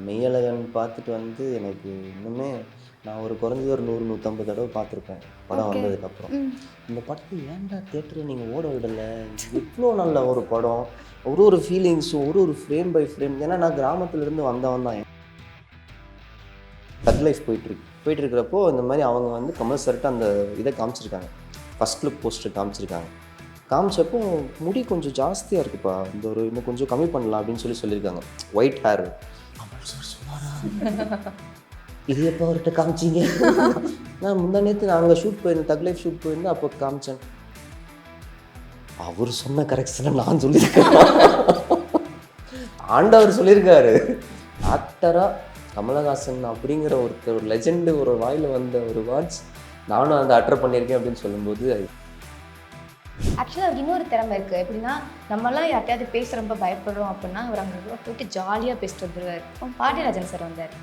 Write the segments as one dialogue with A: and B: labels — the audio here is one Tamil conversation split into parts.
A: மெய்யழகன் பார்த்துட்டு வந்து எனக்கு இன்னுமே நான் ஒரு குறைஞ்சது ஒரு 100-150 தடவை பார்த்துருப்பேன் படம் வந்ததுக்கப்புறம். இந்த படத்தை ஏன்டா தேட்டரில் நீங்கள் ஓட விடலை, இவ்வளோ நல்ல ஒரு படம், ஒரு ஃபீலிங்ஸும் ஒரு ஃப்ரேம் பை ஃப்ரேம். ஏன்னா நான் கிராமத்துலேருந்து வந்தவன் தான். தக் லைஃப் போயிட்டுருக்கிறப்போ இந்த மாதிரி அவங்க வந்து கமர்ஷியல்ட்டு அந்த இதை காமிச்சிருக்காங்க, ஃபஸ்ட் லுக் போஸ்டர் காமிச்சிருக்காங்க. காமிச்சப்போ முடி கொஞ்சம் ஜாஸ்தியாக இருக்குப்பா, இந்த ஒரு இன்னும் கொஞ்சம் கம்மி பண்ணலாம் அப்படின்னு சொல்லியிருக்காங்க. ஒயிட் ஹேர் இது எப்போ அவர்கிட்ட காமிச்சிங்க? நான் முந்தா நேற்று நாங்கள் ஷூட் போயிருந்தேன், தக் லைஃப் ஷூட் போயிருந்தேன், அப்போ காமிச்சேன். அவர் சொன்ன கரெக்ஷனை நான் சொல்லியிருக்கேன். ஆண்டவர் சொல்லியிருக்காரு. ஆக்டராக கமலஹாசன் அப்படிங்கிற ஒரு லெஜெண்டு ஒரு வாயில் வந்த ஒரு வேர்ட்ஸ் நானும் அந்த அட்டர் பண்ணியிருக்கேன் அப்படின்னு சொல்லும்போது
B: ஆக்சுவலாக இன்னொரு திறமை இருக்குது. எப்படின்னா நம்மலாம் யார்ட்டையாவது பேச ரொம்ப பயப்படுறோம் அப்படின்னா அவர் அங்கே போயிட்டு ஜாலியாக பேசிட்டு வந்துடுவார். பாண்டியராஜன் சார் வந்தார்,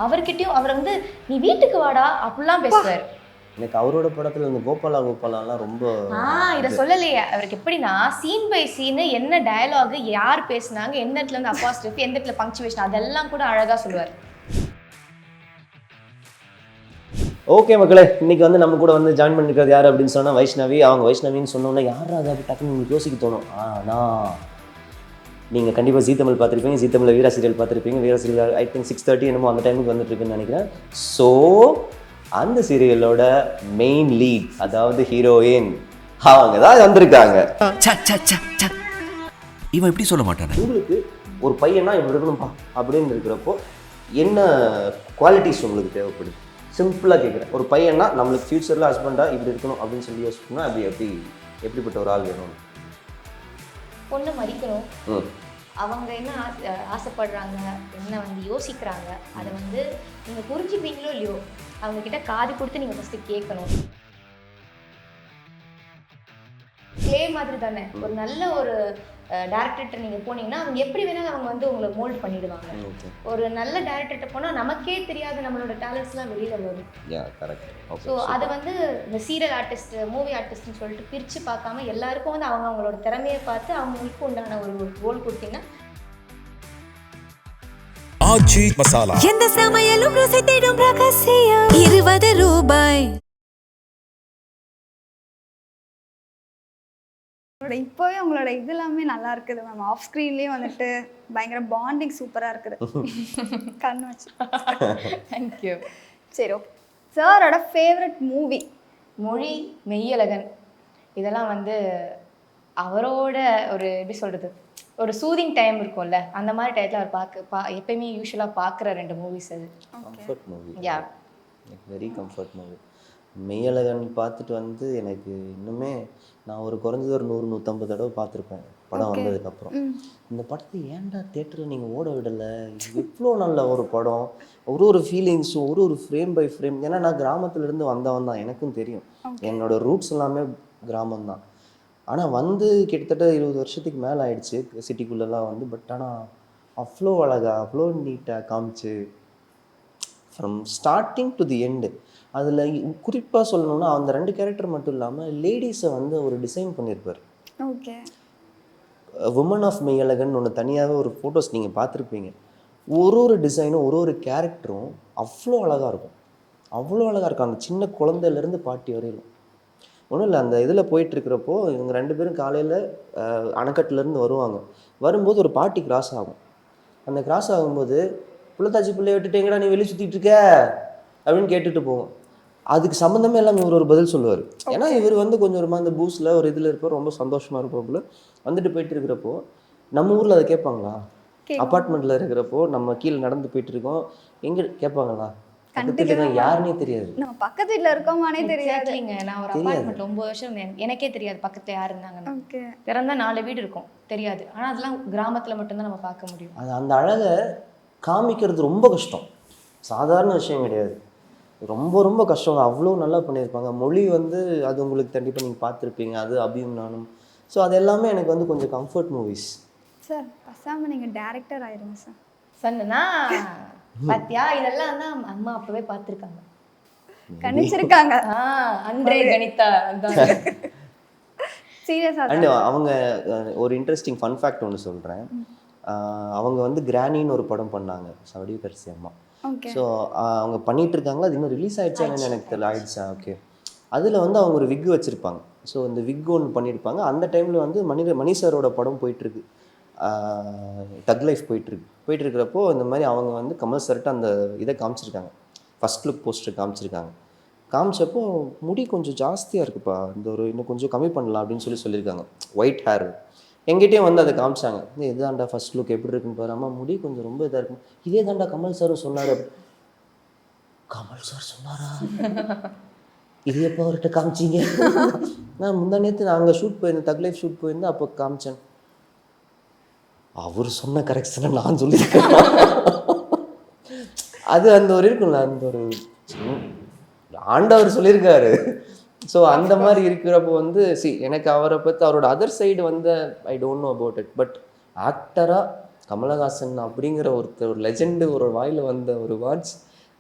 B: அவர்கிட்டயும் அவர் வந்து நீ வீட்டுக்கு வாடா அப்படிலாம் பேசுவார்.
A: எனக்கு அவரோட படத்தில் இந்த கோபாலாலாம் ரொம்ப
B: இதை சொல்லலையே. அவருக்கு எப்படின்னா சீன் பை சீனு என்ன டயலாக், யார் பேசுனாங்க, எந்த இடத்துல இருந்து அப்பாஸ்ட்ரோஃபி, எந்த இடத்துல பங்க்சுவேஷன், அதெல்லாம் கூட அழகாக சொல்லுவார்.
A: ஓகே மக்களே, இன்றைக்கி வந்து நம்ம கூட வந்து ஜாயின் பண்ணிருக்கிறது யார் அப்படின்னு சொன்னால் வைஷ்ணவி. அவங்க வைஷ்ணவின்னு சொன்னோன்னா யார் அதை அப்படி டக்குன்னு உங்களுக்கு யோசிக்க தோணும். ஆனால் நீங்கள் கண்டிப்பாக ஜீ தமிழ் பார்த்துருப்பீங்க, ஜீ தமிழில் வீரா சீரியல் பார்த்துருப்பீங்க. வீரா சீரியல் ஐ திங்க் 6:30 என்னமோ அந்த டைமுக்கு வந்துட்டுருக்குன்னு நினைக்கிறேன். ஸோ அந்த சீரியலோட மெயின் லீட், அதாவது ஹீரோயின், அவங்க தான் வந்திருக்காங்க.
C: இவன் எப்படி சொல்ல மாட்டான்.
A: உங்களுக்கு ஒரு பையனா இப்படி இருக்கணும்ப்பா அப்படின்னு இருக்கிறப்போ என்ன குவாலிட்டிஸ் உங்களுக்கு தேவைப்படுது? சிம்பிளாக கேட்குறேன். ஒரு பையனா நம்மளுக்கு ஃப்யூச்சரில் ஹஸ்பண்டாக இப்படி இருக்கணும் அப்படின்னு சொல்லி யோசிக்கணும். எப்படிப்பட்ட ஒரு ஆள் வேணும்?
B: பொண்ணு மதிக்கணும், அவங்க என்ன ஆசைப்படுறாங்க, என்ன வந்து யோசிக்கிறாங்க, அதை வந்து நீங்கள் புரிஞ்சுப்பீங்களோ இல்லையோ அவங்கக்கிட்ட காது கொடுத்து நீங்கள் ஃபஸ்ட்டு கேட்கணும். கிளே மாதிரி தானே, ஒரு நல்ல ஒரு டேரக்டர்கிட்ட நீங்கள் போனீங்கன்னா அவங்க எப்படி வேணாலும் அவங்க வந்து உங்களை மோல்ட் பண்ணிடுவாங்க. ஒரு நல்ல டேரக்டர்கிட்ட போனால் நமக்கே தெரியாத நம்மளோட டேலண்ட்ஸ்லாம் வெளியில் வரும். ஸோ அதை வந்து இந்த சீரியல் ஆர்டிஸ்ட், மூவி ஆர்டிஸ்ட்னு சொல்லிட்டு பிரித்து பார்க்காம எல்லாருக்கும் வந்து அவங்களோட திறமையை பார்த்து அவங்களுக்கு உண்டான ஒரு ரோல் கொடுத்தீங்கன்னா
C: ஆச்சி மசாலா
D: எந்த சமையலும் ருசி தேடும் ரகசியம் 20 ரூபாய்.
E: இப்போவே உங்களோட இது எல்லாமே நல்லா இருக்குது மேம். ஆஃப் ஸ்க்ரீன்லேயே வந்துட்டு பயங்கர பாண்டிங் சூப்பராக இருக்குது. கண்ணு வச்சு
B: தேங்க்யூ.
E: சரி, ஓகே. சாரோட ஃபேவரட் மூவி?
B: மொழி, மெய்யழகன், இதெல்லாம் வந்து அவரோட ஒரு எப்படி சொல்கிறது, ஒரு சூதிங் டைம் இருக்கும்ல, அந்த மாதிரி டயத்தில் அவர் எப்பயுமே யூஸ்வலாக பார்க்குற 2 மூவிஸ் அது.
A: Comfort movie.
B: Yeah,
A: very comfort movie. Meiyazhagan பார்த்துட்டு வந்து எனக்கு இன்னுமே நான் ஒரு குறைஞ்சது ஒரு 100-150 தடவை பார்த்துருப்பேன் படம் வந்ததுக்கப்புறம். இந்த படத்தை ஏன்டா தேட்டரில் நீங்கள் ஓட விடலை, இவ்வளோ நல்ல ஒரு படம், ஒரு ஃபீலிங்ஸும் ஒரு ஃப்ரேம் பை ஃப்ரேம். ஏன்னா நான் கிராமத்துலேருந்து வந்தவன் தான், எனக்கும் தெரியும். என்னோடய ரூட்ஸ் எல்லாமே கிராமம்தான். ஆனால் வந்து கிட்டத்தட்ட 20 வருஷத்துக்கு மேலே ஆயிடுச்சு சிட்டிக்குள்ளெல்லாம் வந்து. பட் ஆனால் அவ்வளோ அழகாக, அவ்வளோ நீட்டாக காமிச்சு from starting to the end. அதில் குறிப்பாக சொல்லணும்னா அந்த 2 கேரக்டர் மட்டும் இல்லாமல் லேடிஸை வந்து ஒரு டிசைன் பண்ணியிருப்பார்.
E: ஓகே.
A: உமன் ஆஃப் மெய்யழகன் ஒன்று தனியாகவே ஒரு ஃபோட்டோஸ் நீங்கள் பார்த்துருப்பீங்க. ஒரு டிசைனும் ஒரு கேரக்டரும் அவ்வளோ அழகாக இருக்கும், அவ்வளோ அழகாக இருக்கும். அந்த சின்ன குழந்தையிலேருந்து பாட்டி வரையிலும் ஒன்றும் இல்லை. அந்த இதில் போயிட்டுருக்கிறப்போ இவங்க 2 பேரும் காலையில் அணைக்கட்டுலேருந்து வரும்போது ஒரு பாட்டி கிராஸ் ஆகும். அந்த கிராஸ் ஆகும்போது புள்ளத்தாச்சி பிள்ளைய விட்டுட்டேங்கடா, நீ வெளியே சுற்றிட்டு இருக்க அப்படின்னு கேட்டுட்டு போவோம். அதுக்கு சம்மந்தமே இல்லாமல் இவர் ஒரு பதில் சொல்லுவார். ஏன்னா இவர் வந்து கொஞ்சம் ஒரு அந்த பூஸில் ஒரு இதில் இருப்போம், ரொம்ப சந்தோஷமாக இருப்போம்ல. வந்துட்டு போயிட்டு இருக்கிறப்போ நம்ம ஊரில் அதை கேட்பாங்களா? அப்பார்ட்மெண்ட்டில் இருக்கிறப்போ நம்ம கீழே நடந்து போயிட்டு இருக்கோம், எங்கே கேட்பாங்களா? பக்கத்துல யாருன்னே தெரியாது,
E: நம்ம பக்கத்து வீட்டில் இருக்கோமானே தெரியாது.
B: நான் ஒரு அப்பார்ட்மெண்ட்ல 9 வருஷம் எனக்கே தெரியாது பக்கத்துல யார் இருந்தாங்கன்னு. திறந்தா 4 வீடு இருக்கும், தெரியாது. ஆனால் அதெல்லாம் கிராமத்தில் மட்டும்தான் நம்ம பார்க்க முடியும்.
A: அது அந்த அழகை காமிக்கிறது ரொம்ப கஷ்டம், சாதாரண விஷயம் கிடையாது. ரொம்ப கஷ்டம். அவ்வளோ நல்லா பண்ணியிருப்பாங்க. மொழி வந்து அது உங்களுக்கு கண்டிப்பாக நீங்கள் பார்த்துருப்பீங்க, அது அபியும் நானும். ஸோ அது எல்லாமே எனக்கு வந்து கொஞ்சம் கம்ஃபர்ட் மூவிஸ்.
E: சார் பசாமல் நீங்கள் டேரக்டர் ஆயிருங்க சார்.
B: சொன்னா பாத்தியா, இதெல்லாம் தான் அம்மா அப்பவே பார்த்துருக்காங்க,
E: கணிச்சிருக்காங்க.
B: அன்றே கணிதா.
E: சீரியஸாக
A: அண்ட் அவங்க ஒரு இன்ட்ரெஸ்டிங் ஃபன் ஃபேக்ட் ஒன்று சொல்கிறேன். அவங்க வந்து கிரானின்னு ஒரு படம் பண்ணாங்க, வடிவுக்கரசி அம்மா.
E: ஓகே.
A: ஸோ அவங்க பண்ணிட்டு இருக்காங்க. அது இன்னும் ரிலீஸ் ஆயிடுச்சான்னு எனக்கு தெரியல. ஆயிடுச்சா? ஓகே. அதில் வந்து அவங்க ஒரு விக் வச்சுருப்பாங்க. ஸோ இந்த விக் ஒன்று பண்ணியிருப்பாங்க. அந்த டைமில் வந்து மணி சாரோட படம் போயிட்டுருக்கு, தக் லைஃப் போயிட்டுருக்கிறப்போ இந்த மாதிரி அவங்க வந்து கமல் சார்கிட்ட அந்த இதை காமிச்சிருக்காங்க, ஃபஸ்ட் லுக் போஸ்டர் காமிச்சிருக்காங்க. காமிச்சப்போ முடி கொஞ்சம் ஜாஸ்தியாக இருக்குப்பா, இந்த ஒரு இன்னும் கொஞ்சம் கம்மி பண்ணலாம் அப்படின்னு சொல்லியிருக்காங்க. ஒயிட் ஹேர் எங்கிட்டே வந்து அதை காமிச்சாங்க. இதுதான்டா ஃபர்ஸ்ட் லுக் எப்படி இருக்குன்னு பாரு. அம்மா முடி கொஞ்சம் ரொம்ப இதாக இருக்கும். இதே தான்டா கமல் சாரும் சொன்னார். கமல் சார் சொன்னாரா? இது எப்போ அவர்கிட்ட காமிச்சிங்க? நான் முந்தா நேற்று நாங்கள் ஷூட் போயிருந்தேன், தக் லைஃப் ஷூட் போயிருந்தேன், அப்போ காமிச்சேன். அவர் சொன்ன கரெக்ஷனை நான் சொல்லியிருக்கேன். அது அந்த ஒரு இருக்குல்ல, அந்த ஒரு ஆண்டவர் சொல்லியிருக்காரு. ஸோ அந்த மாதிரி இருக்கிறப்போ வந்து எனக்கு அவரை பற்றி அவரோட அதர் சைடு வந்து I don't know about it. But ஆக்டராக கமலஹாசன் அப்படிங்கிற ஒரு லெஜெண்டு ஒரு வாயில் வந்த ஒரு வேர்ட்ஸ்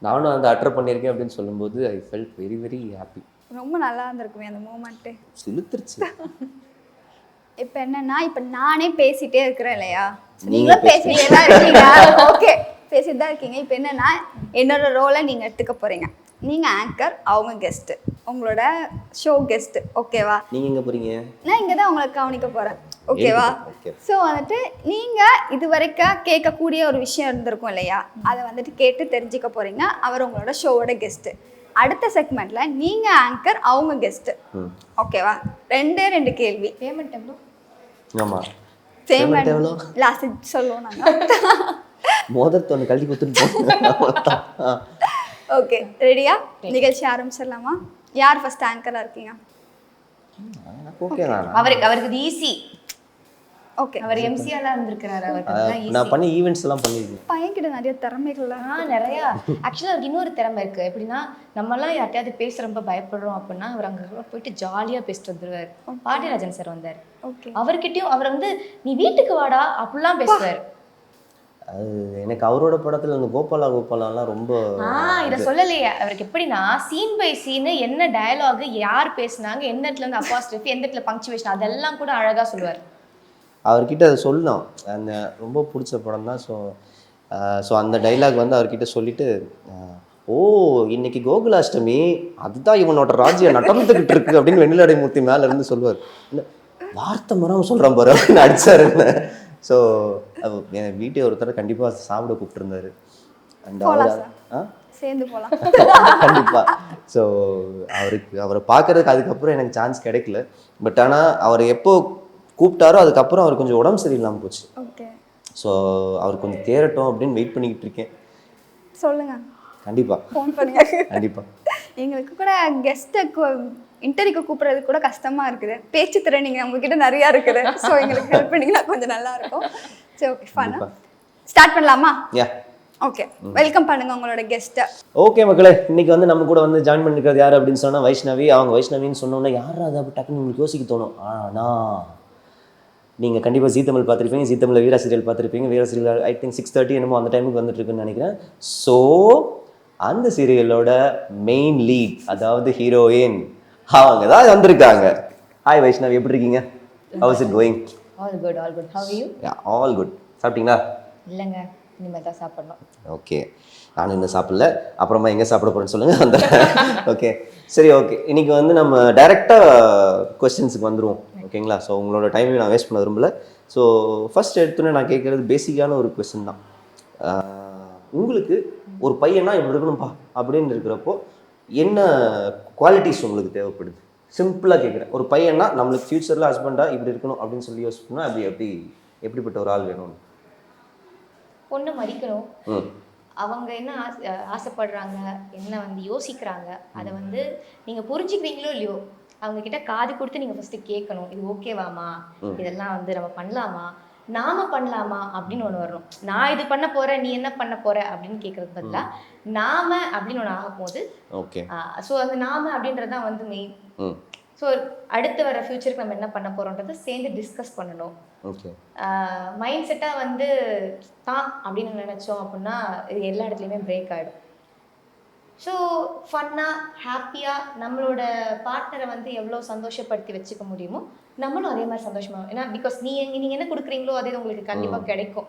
A: நானும் அந்த அட்டர் பண்ணியிருக்கேன் அப்படின்னு சொல்லும்போது I felt very very happy.
E: ரொம்ப நல்லா இருந்திருக்குமே அந்த மூமெண்ட்டு.
A: சிலுத்துருச்சு.
E: இப்போ என்னன்னா, இப்போ நானே பேசிட்டே இருக்கிறேன் இல்லையா,
A: நீங்க
E: நீங்களும் பேசிட்டே தான் இருக்கீங்க. ஓகே, பேசிட்டு தான் இருக்கீங்க. இப்போ என்னன்னா, என்னோட ரோலை நீங்கள் எடுத்துக்க போகிறீங்க. நீங்கள் ஆங்கர், அவங்க கெஸ்ட்டு, உங்களோட ஷோ கெஸ்ட்டு. ஓகேவா?
A: நீங்கள் எங்கே போகிறீங்க?
E: நான் இங்கே தான் உங்களை கவனிக்க போகிறேன். ஓகேவா? ஸோ வந்துட்டு நீங்கள் இது வரைக்கும் கேட்கக்கூடிய ஒரு விஷயம் இருந்திருக்கும் இல்லையா, அதை வந்துட்டு கேட்டு தெரிஞ்சுக்க போகிறீங்க. அவர் உங்களோட ஷோவோட கெஸ்ட்டு. அடுத்த செக்மெண்ட்டில் நீங்கள் ஆங்கர், அவங்க கெஸ்ட்டு. ஓகேவா? ரெண்டு கேள்வி.
B: பேமெண்ட் எவ்வளோ?
A: ஆமாம்,
E: பேமெண்ட் எவ்வளோ லாஸ்ட் சொல்லுவோம் நாங்கள்.
A: மோதிரத்தை ஒன்று கழட்டி கொடுத்துட்டு.
E: ஓகே, ரெடியா? நிகழ்ச்சி ஆரம்பிச்சிடலாமா? யார் ஃபர்ஸ்ட் ஆங்கராக இருக்கீங்க?
A: ஓகே தான்.
B: அவருக்கு இது ஈஸி.
E: ஓகே,
B: அவர் எம்சிஆலாம் இருந்திருக்கிறாரு. அவருக்கு
A: நான் பண்ணி ஈவெண்ட்ஸ் எல்லாம் பண்ணியிருக்கேன்.
E: பையன்கிட்ட நிறைய திறமைகள்லாம்
B: நிறையா. ஆக்சுவலாக அவருக்கு இன்னொரு திறமை இருக்குது. எப்படின்னா, நம்மலாம் யார்ட்டையாவது பேச ரொம்ப பயப்படுறோம் அப்படின்னா அவர் அங்கே போயிட்டு ஜாலியாக பேசிட்டு வந்துடுவார். பாண்டியராஜன் சார் வந்தார்.
E: ஓகே,
B: அவர்கிட்டயும் அவர் வந்து நீ வீட்டுக்கு வாடா அப்படிலாம் பேசுவார்.
A: அது எனக்கு அவரோட படத்தில் அந்த கோபாலாலாம் ரொம்ப
B: இதை சொல்லலையே. அவருக்கு எப்படின்னா சீன் பை சீனு என்ன டயலாக், யார் பேசுனாங்க, எந்த இடத்துல இருந்து அப்பாஸ்ட்ரஃபி, எந்த இடத்துல பங்க்சுவேஷன், அதெல்லாம் கூட அழகாக சொல்லுவார்.
A: அவர்கிட்ட அதை சொல்லலாம். அந்த ரொம்ப பிடிச்ச படம் தான். ஸோ அந்த டைலாக் வந்து அவர்கிட்ட சொல்லிட்டு, ஓ இன்னைக்கு கோகுலாஷ்டமி, அதுதான் இவனோட ராஜ்யம் நடந்துக்கிட்டு இருக்கு அப்படின்னு வெண்ணிலடை மூர்த்தி மேலே இருந்து சொல்லுவார். இல்லை வார்த்தை மரம் சொல்கிறான் பாரு அப்படின்னு அடிச்சாருன்னு. ஸோ என் வீட்டை ஒருத்தர் கண்டிப்பாக சாப்பிட கூப்பிட்டுருந்தாரு. அண்ட்
E: சேர்ந்து போகலாம்
A: கண்டிப்பாக. ஸோ அவரை பார்க்கறதுக்கு அதுக்கப்புறம் எனக்கு சான்ஸ் கிடைக்கல. பட் ஆனால் அவர் எப்போ கூப்பிட்டாரோ அதுக்கப்புறம் அவர் கொஞ்சம் உடம்பு சரியில்லாமல் போச்சு.
E: ஓகே,
A: ஸோ அவர் கொஞ்சம் தேரட்டும் அப்படின்னு வெயிட் பண்ணிக்கிட்டு இருக்கேன்.
E: சொல்லுங்க,
A: கண்டிப்பாக
E: ஃபோன் பண்ணுங்க.
A: கண்டிப்பாக.
E: எங்களுக்கு கூட கெஸ்ட்டை இன்டர்வியூக்கு கூப்பிட்றது கூட கஷ்டமா இருக்குது. பேச்சு திறன் நீங்கள் உங்ககிட்ட நிறையா இருக்குது. ஸோ எங்களுக்கு ஹெல்ப் பண்ணிங்கன்னா கொஞ்சம் நல்லா இருக்கும். சரி, ஓகே, ஃபன்னாக ஸ்டார்ட் பண்ணலாமா?
A: யா,
E: ஓகே, வெல்கம் பண்ணுங்க உங்களோட கெஸ்ட்டை.
A: ஓகே மக்களே, இன்னைக்கு வந்து நம்ம கூட வந்து ஜாயின் பண்ணிருக்கிறது யார் அப்படின்னு சொன்னால் வைஷ்ணவி. அவங்க வைஷ்ணவின்னு சொன்னோன்னா யார் அதை அப்படி டக்குன்னு உங்களுக்கு யோசிக்க தோணும். ஆனால் நீங்கள் கண்டிப்பாக ஜீ தமிழ் பார்த்துருப்பீங்க. ஜீ தமிழில் வீரா சீரியல் பார்த்துருப்பீங்க. வீரா சீரியல் ஐ திங்க் 6:30 என்னமோ அந்த டைமுக்கு வந்துட்டு இருக்குன்னு நினைக்கிறேன். ஸோ அந்த சீரியலோட மெயின் லீட், அதாவது ஹீரோயின், அவங்க தான் வந்திருக்காங்க. ஹாய் வைஷ்ணவி, எப்படி இருக்கீங்க? How is it going?
B: All good, all good. How you?
A: All good. சாப்பிட்டீங்களா?
B: இல்லைங்க, இனிமேல் தான் சாப்பிடணும்.
A: ஓகே, நானும் இன்னும் சாப்பிடல. அப்புறமா எங்கே சாப்பிட போகிறேன்னு சொல்லுங்கள் அந்த. ஓகே, சரி, ஓகே. இன்றைக்கி வந்து நம்ம டைரெக்டாக கொஸ்டின்ஸுக்கு வந்துடுவோம். ஓகேங்களா? ஸோ உங்களோட டைமையும் நான் வேஸ்ட் பண்ண விரும்பல. ஸோ ஃபர்ஸ்ட் எடுத்துன்னு நான் கேட்குறது பேசிக்கான ஒரு கொஸ்டின் தான். உங்களுக்கு ஒரு பையனா இப்படி இருக்கணும்ப்பா அப்படின்னு இருக்கிறப்போ என்ன குவாலிட்டிஸ் உங்களுக்கு தேவைப்படுது? சிம்பிளாக கேட்குறேன். ஒரு பையனா நம்மளுக்கு ஃப்யூச்சரில் ஹஸ்பண்டாக இப்படி இருக்கணும் அப்படின்னு சொல்லி யோசிக்கணும். எப்படிப்பட்ட ஒரு ஆள் வேணும்?
B: பொண்ணு மதிக்கணும். அவங்க என்ன ஆசைப்படுறாங்க, என்ன வந்து யோசிக்கிறாங்க, அதை வந்து நீங்கள் புரிஞ்சுக்கிறீங்களோ இல்லையோ, அவங்க கிட்ட காது கொடுத்து நீங்கள் ஃபஸ்ட்டு கேட்கணும். இது ஓகேவாமா, இதெல்லாம் வந்து நம்ம பண்ணலாமா, நாம பண்ணலாமா அப்படின்னு ஒன்று வரணும். நான் இது பண்ண போகிறேன், நீ என்ன பண்ண போகிற அப்படின்னு கேட்குறது பதிலாக நாம அப்படின்னு ஒன்று ஆகும்போது, ஓகே. ஸோ அந்த நாம அப்படின்றது தான் வந்து மெயின். ஸோ அடுத்து வர ஃப்யூச்சருக்கு நம்ம என்ன பண்ண போகிறோன்றதை சேர்ந்து டிஸ்கஸ் பண்ணணும். ஓகே, மைண்ட் செட்டாக வந்து தான் அப்படின்னு நினச்சோம் அப்படின்னா இது எல்லா இடத்துலையுமே பிரேக் ஆகிடும். ஸோ ஃபன்னாக ஹாப்பியாக நம்மளோட பார்ட்னரை வந்து எவ்வளோ சந்தோஷப்படுத்தி வச்சுக்க முடியுமோ நம்மளும் அதே மாதிரி சந்தோஷமாக. ஏன்னா பிகாஸ் நீங்கள் என்ன கொடுக்குறீங்களோ அதே உங்களுக்கு கண்டிப்பாக கிடைக்கும்.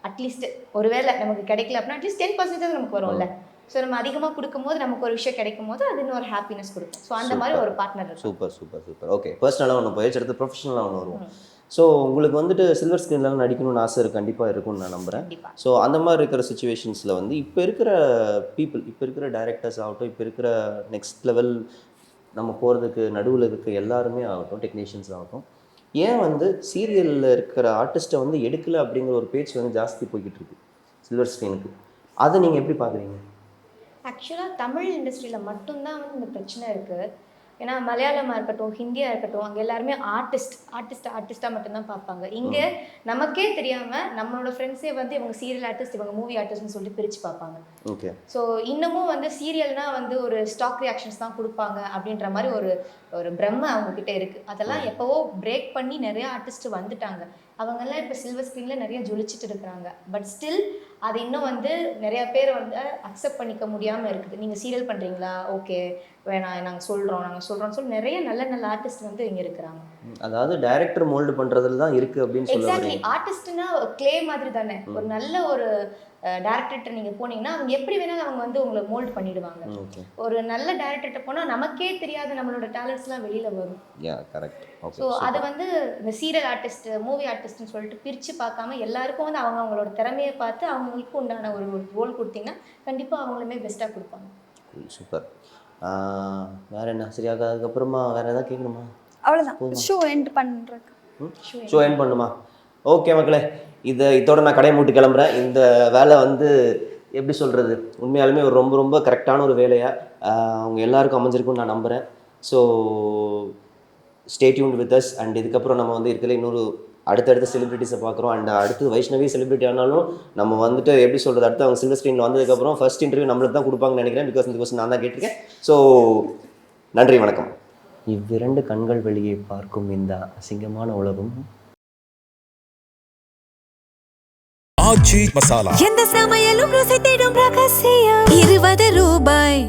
B: அட்லீஸ்ட் ஒருவேளை நமக்கு கிடைக்கல அப்படின்னா அட்லீஸ்ட் 10% நமக்கு வரும்ல. ஸோ நம்ம அதிகமாக கொடுக்கும்போது நமக்கு ஒரு விஷயம் கிடைக்கும் போது அது இன்னொரு ஹாப்பினஸ் கொடுக்கும். ஸோ அந்த மாதிரி ஒரு பார்ட்னர் இருக்கும்.
A: சூப்பர். ஓகே, பர்சனலாக ஒன்று போயிடுச்சு, அடுத்து ப்ரொஃபஷனலாக ஒன்று வருவோம். ஸோ உங்களுக்கு வந்துட்டு சில்வர் ஸ்க்ரீன்லாம் நடிக்கணும்னு ஆசை கண்டிப்பாக இருக்கும்னு நான் நம்புகிறேன். ஸோ அந்த மாதிரி இருக்கிற சுச்சுவேஷன்ஸில் வந்து இப்போ இருக்கிற பீப்புள், இப்போ இருக்கிற டைரக்டர்ஸ் ஆகட்டும், இப்போ இருக்கிற நெக்ஸ்ட் லெவல் நம்ம போகிறதுக்கு நடுவில் இருக்க எல்லாருமே ஆகட்டும், டெக்னீஷியன்ஸ் ஆகட்டும், ஏன் வந்து சீரியலில் இருக்கிற ஆர்டிஸ்ட்டை வந்து எடுக்கலை அப்படிங்கிற ஒரு பேச்சு வந்து ஜாஸ்தி போய்கிட்டு இருக்கு சில்வர் ஸ்க்ரீனுக்கு. அதை நீங்கள் எப்படி பார்க்குறீங்க?
B: ஆக்சுவலாக தமிழ் இண்டஸ்ட்ரியில் மட்டும்தான் வந்து இந்த பிரச்சனை இருக்குது. ஏன்னா மலையாளமாக இருக்கட்டும், ஹிந்தியாக இருக்கட்டும், அங்கே எல்லாருமே ஆர்டிஸ்ட்டாக மட்டும்தான் பார்ப்பாங்க. இங்கே நமக்கே தெரியாமல் நம்மளோட ஃப்ரெண்ட்ஸே வந்து இவங்க சீரியல் ஆர்டிஸ்ட், இவங்க மூவி ஆர்டிஸ்ட்னு சொல்லிட்டு பிரித்து பார்ப்பாங்க.
A: ஓகே.
B: ஸோ இன்னமும் வந்து சீரியல்னால் வந்து ஒரு ஸ்டாக் ரியாக்ஷன்ஸ் தான் கொடுப்பாங்க அப்படின்ற மாதிரி ஒரு பிரம்மை அவங்கக்கிட்ட இருக்குது. அதெல்லாம் எப்போவோ பிரேக் பண்ணி நிறைய ஆர்டிஸ்ட் வந்துட்டாங்க. அவங்கெல்லாம் இப்போ சில்வர் ஸ்க்ரீனில் நிறைய ஜொலிச்சிட்டு இருக்கிறாங்க. பட் ஸ்டில் அது இன்னும் வந்து நிறையா பேர் வந்து அக்செப்ட் பண்ணிக்க முடியாமல் இருக்குது. நீங்கள் சீரியல் பண்ணுறீங்களா, ஓகே வேணாம் நாங்கள் சொல்கிறோம்னு சொல்லி நிறைய நல்ல ஆர்டிஸ்ட் வந்து இங்கே இருக்கிறாங்க.
A: அதாவது டைரக்டர் மோல்டு பண்ணுறதுல தான் இருக்குது அப்படின்னு சொல்லுவாங்க.
B: எக்ஸாக்ட்லி. ஆர்டிஸ்ட்னா கிளே மாதிரி தானே. ஒரு நல்ல ஒரு டேரக்டர்கிட்ட நீங்கள் போனீங்கன்னா அவங்க எப்படி வேணாலும் அவங்க வந்து உங்களை மோல்டு பண்ணிடுவாங்க. ஒரு நல்ல டேரக்டர்கிட்ட போனால் நமக்கே தெரியாத நம்மளோட டேலண்ட்ஸ்லாம் வெளியில் வரும்.
A: கரெக்ட்.
B: ஸோ அதை வந்து இந்த சீரியல் ஆர்டிஸ்ட், மூவி ஆர்டிஸ்ட்னு சொல்லிட்டு பிரித்து பார்க்காம எல்லாருக்கும் வந்து அவங்களோட திறமையை பார்த்து அவங்களுக்கு உண்டான ஒரு ரோல் கொடுத்தீங்கன்னா கண்டிப்பாக அவங்களுமே பெஸ்ட்டாக கொடுப்பாங்க.
A: சூப்பர். வேற என்ன சரியாக? அதுக்கப்புறமா வேற ஏதாவது கேட்கணுமா?
E: அவ்வளோதான், ஷோ எண்ட் பண்ணுறதுக்கு.
A: ஷோ எண்ட் பண்ணுமா? ஓகே மக்களே, இதோட நான் கடையை மூட்டு கிளம்புறேன். இந்த வேலை வந்து எப்படி சொல்கிறது, உண்மையாலுமே ஒரு ரொம்ப கரெக்டான ஒரு வேலையாக அவங்க எல்லாருக்கும் அமைஞ்சிருக்கும்னு நான் நம்புகிறேன். So stay tuned with us. And இதுக்கப்புறம் நம்ம வந்து இருக்கிற இன்னொரு அடுத்தடுத்த செலிபிரிட்டிஸை பார்க்குறோம். அண்ட் அடுத்து வைஷ்ணவி செலிபிரிட்டி ஆனாலும் நம்ம வந்துட்டு எப்படி சொல்கிறது, அடுத்து அவங்க சில்வர் ஸ்க்ரீனில் வந்ததுக்கப்புறம் ஃபர்ஸ்ட் இன்டர்வியூ நம்மளுக்கு தான் கொடுப்பாங்கன்னு நினைக்கிறேன். பிகாஸ் இந்த கொஸ்டின் நான் தான் கேட்டிருக்கேன். ஸோ நன்றி, வணக்கம். இவ்விரண்டு கண்கள் வெளியே பார்க்கும் இந்த அசிங்கமான உலகம்
C: ஆச்சி மசாலா.
D: எந்த சமையலும் ருசி தேடும் ரகசியம் 20 ரூபாய்.